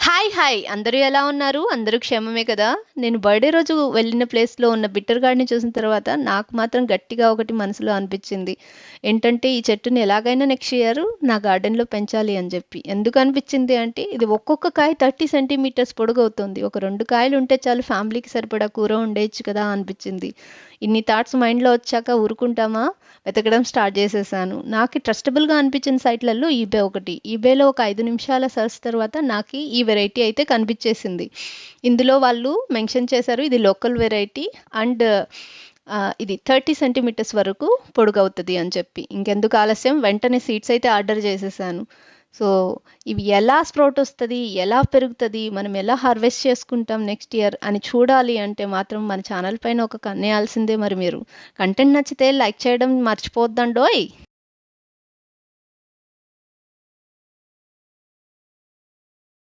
Hi! Hi! అందరూ ఎలా ఉన్నారు? అందరూ క్షేమమే కదా! నేను బర్త్‌డే రోజు వెళ్ళిన ప్లేస్‌లో ఉన్న బిట్టర్ గార్డ్‌ని చూసిన తర్వాత నాకు మాత్రం గట్టిగా ఒకటి మనసులో అనిపిచ్చింది. ఏంటంటే ఈ చెట్టుని ఎలాగైనా నెక్స్ట్ ఇయర్ నా గార్డెన్‌లో పెంచాలి అని జెప్పి. ఎందుకు అనిపిచ్చింది అంటే ఇది ఒక్కొక్క కాయ 30 సెంటీమీటర్స్ పొడుగవుతుంది. ఒక 2 కాయలు ఉంటే చాలు ఫ్యామిలీకి సరిపడా కూర వండేయొచ్చు కదా అనిపిచ్చింది. ఇన్ని థాట్స్ మైండ్‌లో వచ్చాక ఊరుకుంటామా? వెతకడం స్టార్ట్ చేసేసాను. నాకి ట్రస్టబుల్‌గా అనిపించిన సైట్‌లలో ఈబే ఒకటి. ఈబేలో ఒక 5 నిమిషాల సెర్చ్ తర్వాత నాకి ఈ వెరైటీ అయితే కనిపించేసింది. ఇందులో వాళ్ళు మెన్షన్ చేశారు ఇది లోకల్ వెరైటీ అండ్ ఇది 30 సెంటీమీటర్స్ వరకు పొడుగవుతది అని చెప్పి. ఇంకెందుకు ఆలస్యం వెంటనే సీడ్స్ అయితే ఆర్డర్ చేసేసాను. సో, ఇవి ఎలా స్ప్రౌట్ వస్తది? ఎలా పెరుగుతది? మనం ఎలా హార్వెస్ట్ చేసుకుంటాం నెక్స్ట్ ఇయర్ అని చూడాలి అంటే మాత్రం మన ఛానల్ పైన ఒక కన్నేయాల్సిందే మరి మీరు. కంటెంట్ నచ్చితే లైక్ చేయడం మర్చిపోవద్దండోయ్!